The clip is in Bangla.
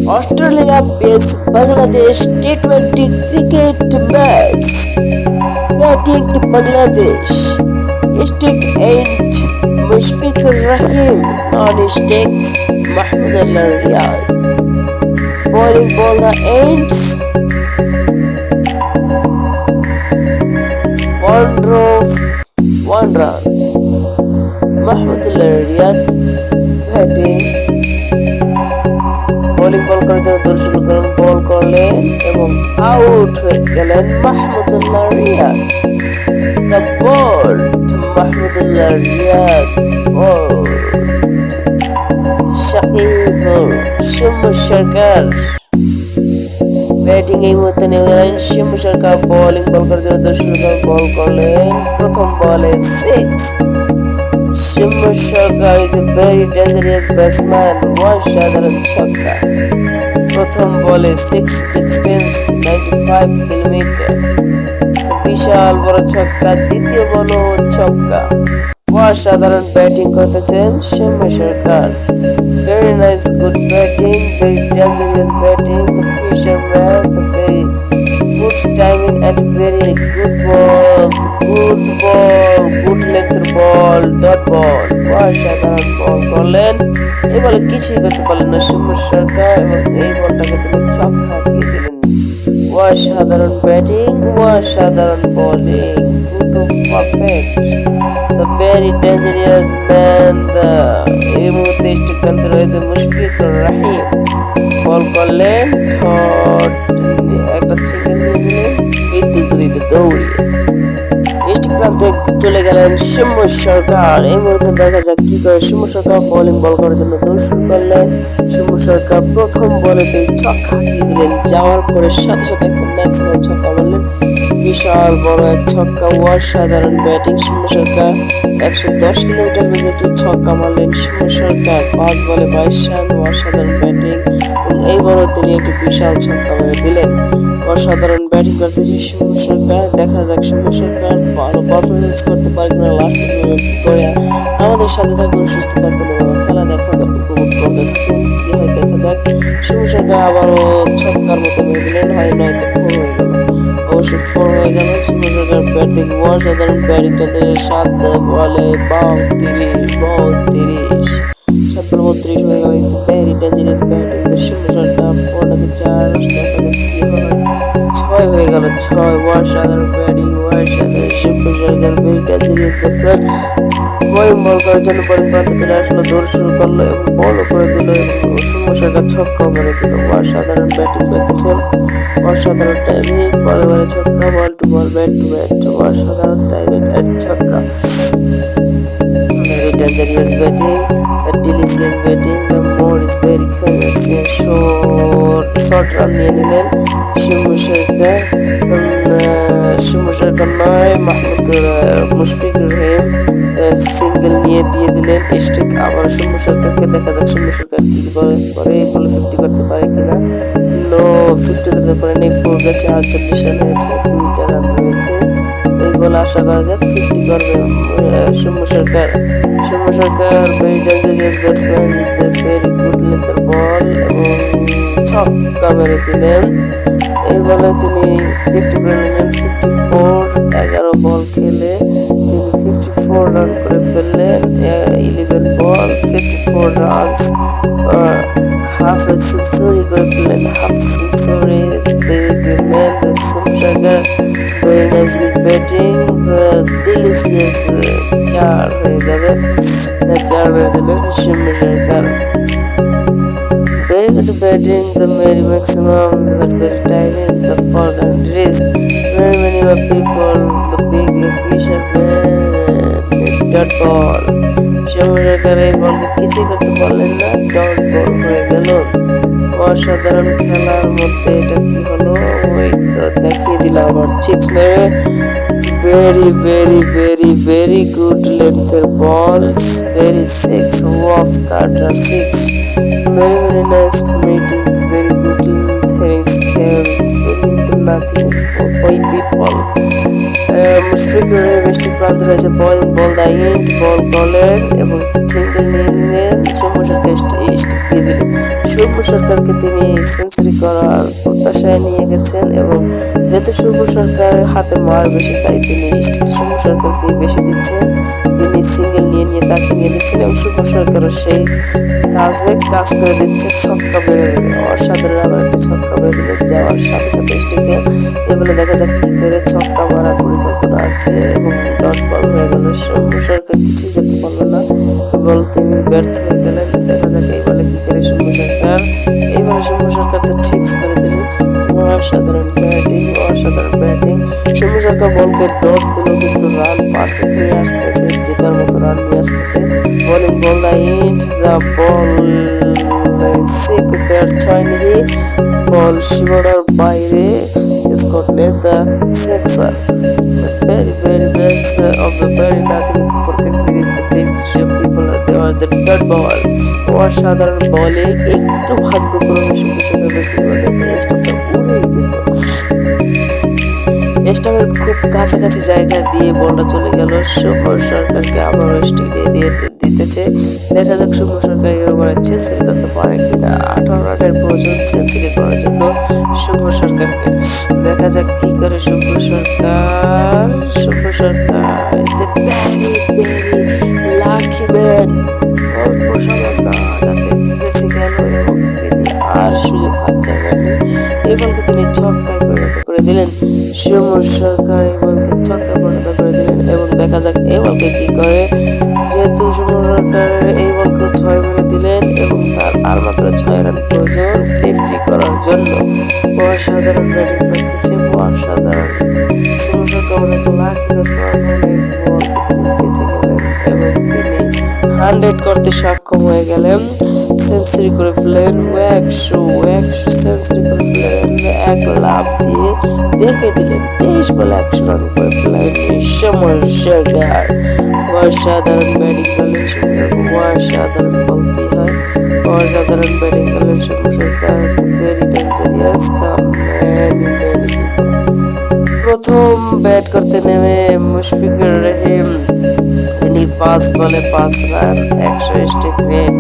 Australia vs Bangladesh T20 cricket match. Batting Bangladesh. Stick 8 Mushfiqur Rahim. Non-sticks Mahmudullah Riyad. Bowling bowler ends. One run. Mahmudullah Riyad batting. Bowling ball করার জন্য দৌড় শুরু করেন, বল করলেন এবং আউট হয়ে গেলেন Mahmudullah Riyad. The bowled Mahmudullah Riyad bowled. Sakibul Soumya Sarkar batting এই মুহূর্তে নিয়ে গেলেন। সৌম্য সরকার বোলিং বল করার জন্য দৌড় শুরু করেন, বল করলেন প্রথম বলে 6। সৌম্য সরকার is a very dangerous batsman. অসাধারণ ছক্কা। প্রথম বলে 6 ডিস্টেন্স 95 কিলোমিটার, বিশাল বড় ছক্কা। দ্বিতীয় বলও ছক্কা। অসাধারণ ব্যাটিং করতেছেন সৌম্য সরকার। very nice, good batting, very dangerous batting. The fisherman, the very good timing and very good ball, good length ball, dot ball. অসাধারণ বল করলেন। এই বলে কিছুই করতে পারলেন না সৌম্য সরকার এবং এই বলটাকে তিনি ছক্কা দিয়ে দিলেন। অসাধারণ ব্যাটিং, অসাধারণ বোলিং, দুটো perfect. The very dangerous man, এই মুহূর্তে স্টেটমেন্টে রয়েছে মুশফিকুর রহিম। বল করলেন একটা সিঙ্গেল নিয়ে দিলেন বিদ্যুৎ গতিতে দৌড়িয়ে। প্রান্তে চলে গেলেন সৌম্য সরকার। এই মুহূর্তে দেখা যাক কি করে সৌম্য সরকার বোলিং বল করার জন্য দৌড় শুরু করলেন। সৌম্য সরকার প্রথম বলেতেই ছক্কা দিয়ে দিলেন, যাওয়ার পরে সাথে সাথে একদম ম্যাক্সিমাম ছক্কা মারলেন। বিশাল বড় এক ছক্কা। অসাধারণ ব্যাটিং সৌম্য সরকার। 110 কিলোমিটার বেগে একটি ছক্কা মারলেন সৌম্য সরকার। 5 বলে 22 রান। অসাধারণ ব্যাটিং এবং এই বড় তিনি একটি বিশাল ছক্কা মেরে দিলেন। অসাধারণ ব্যাটিং করতেছে সৌম্য সরকার। দেখা যাক সৌম্য সরকার ভালো পারফরমেন্স করতে পারে কিনা লাস্ট করে। আমাদের সাথে থাকুন, সুস্থ থাকুন এবং খেলা দেখা উপভোগ করতে থাকুন। কি হয় দেখা যাক। সৌম্য সরকার আবারও ছক্কার মতো মেরে দিলেন, হয় নয়তো 4 হয়ে গেল। অবশ্য 4 হয়ে গেল। সৌম্য সরকার ব্যাটিং অসাধারণ ব্যাটিং করতে 7 বলে 32 7 বলে 32 হয়ে গেল। It's very dangerous batting. Soumya Sarkar 4 নাকি 4। দেখা যাক কি হয়। 6 হয়ে গেল। 6 অসাধারণ ব্যাটিং, অসাধারণ। Soumya Sarkar very dangerous batsman. Bowling ball করার জন্য বোলিং প্রান্তে চলে আসলো, দৌড় শুরু করলো এবং বলও করে দিল এবং সৌম্য সরকার ছক্কা মেরে দিল। অসাধারণ ব্যাটিং করতেছেন, অসাধারণ টাইমিং। বলে বলে ছক্কা, বল টু বল, ব্যাট টু ব্যাট। অসাধারণ টাইমিং এন্ড ছক্কা। Very dangerous batting, a delicious batting. The more is very curious. Short run নিয়ে নিলেন সৌম্য সরকার। সৌম্য সরকার নয়, মুশফিকুর রহিম সিঙ্গেল নিয়ে দিয়ে দিলেন স্ট্রাইক। আবার সৌম্য সরকারকে দেখা যাক সৌম্য সরকার কি করে। এই বলে 50 করতে পারে কিনা। নো, 50 করতে পারেনি। 4 ম্যাচে 48 রান হয়েছে, 2টা রান রয়েছে। এই বলে আশা করা যাক 50 করবে Soumya Sarkar. Soumya Sarkar very dangerous batsman, is the very good length ball এবং ছক্কা মেরে দিলেন। এই বলে তিনি 50 করে নিলেন। 54 11 বল খেলে তিনি 54 রান করে ফেললেন। 11 বল 54 রানস, হাফ সেঞ্চুরি করে ফেললেন। Half century man Soumya Sarkar. Very nice good batting, delicious. 4 হয়ে যাবে। 4 মেরে দিলেন সৌম্য সরকার। Very good batting, the very maximum, but very timing, the fall and risk. Very many people, the big fisherman, dot ball. Soumya সরকার এই বলকে কিছুই করতে পারলেন না, ডট বল হয়ে গেল। অসাধারণ খেলার মধ্যে এটা কি হলো ওই তো দেখিয়ে দিলাম আবার 6 মেরে। very good length balls, very 6 off cutter 6. Very nice to meet. It's very good length skills, very nothing is by people. Mushfiqur Rahim stick প্রান্ত রয়েছে বোলিং বল দা ইন্ট বল করলেন এবং সিঙ্গেল নিয়ে নিলেন। সৌম্য সরকার স্টিক দিয়ে দিলেন। সৌম্য সরকারকে তিনি সেঞ্চুরি করার প্রত্যাশায় নিয়ে গেছেন এবং যেহেতু সৌম্য সরকারের হাতে মার বেশি তাই তিনি স্টিকটা সৌম্য সরকারকে বেশি দিচ্ছেন। তিনি সিঙ্গেল নিয়ে তাকে নিয়ে দিচ্ছেন এবং সৌম্য সরকারও সেই কাজ করে দিচ্ছে ছক্কা মেরে অসাধারণ আবার একটি ছক্কা মেরে দিলে যাওয়ার সাথে সাথে স্টিকে এগুলো দেখা যাক কি করে ছক্কা মারার পরিকল্পনা আছে এবং ডট বল হয়ে গেল। সৌম্য সরকার কিছুই করতে পারলো না, বল তিনি ব্যর্থ হয়ে গেলেন। দেখা যাক এই বলে কি করে সৌম্য সরকার তো সিক্স করে দিল। অসাধারণ ব্যাটিং সৌম্য সরকার বলকে ডট দিল কিন্তু রান পারফেক্ট নিয়ে আসতেছে, জেতার মতো রান নিয়ে আসতেছে। বোলিং বল দা ইন্ট দা বল সিক প্লেয়ার ছয়নি বল সীমানার বাইরে স্কটল্যান্ড দা সেক্সর very best of the very nothing for country is the British people they are the third ball অসাধারণ বলে একটু ভাগ্যক্রমে সৌম্য সরকার বেশি বলে স্টাম্পটা উড়েই যেত। স্টাম্পের খুব কাছাকাছি জায়গা দিয়ে বলটা চলে গেল। সৌম্য সরকারকে আবার স্টিক দিয়ে দিতেছে। দেখা যাক সৌম্য সরকার এবারে সেঞ্চুরি করতে পারে কিনা। 18 রানের প্রয়োজন সেঞ্চুরি করার জন্য সৌম্য সরকারকে। দেখা যাক কি করে সৌম্য সরকার লাকি ম্যান অল্প সামান্য আঘাতে বেঁচে গেল এবং তিনি আর সুযোগ হাতছাড়া করেননি। এই বলকে তিনি ছক্কায় পরিণত করে দিলেন। সৌম্য সরকার এই বলকে ছক্কায় পরিণত করে দিলেন এবং দেখা যাক এই বলকে কি করে। যেহেতু সৌম্য সরকার এই বলকে 6 মেরে দিলেন এবং তার আর মাত্র 6 রান প্রয়োজন 50 করার জন্য। অসাধারণ ব্যাটিং করতেছে, অসাধারণ। সৌম্য সরকার অনেক লাকি ব্যাটসম্যান, অনেক বল তিনি বেঁচে গেলেন এবং তিনি 100 করতে সক্ষম হয়ে গেলেন। সেঞ্চুরি করে ফেলেন 100 সেঞ্চুরি করে ফেলেন। এক লাভ দিয়ে দেখে দিলেন 23 বলে 100 রান করে ফেলেন সৌম্য সরকার। অসাধারণ ব্যাটিং করলেন অসাধারণ বলতে হয়। অসাধারণ ব্যাটিং করলেন Soumya Sarkar. Very ডেঞ্জারিয়াস the many প্রথম ব্যাট করতে নেমে মুশফিকুর রহিম তিনি 5 বলে 5 রান 100 স্ট্রাইক রেট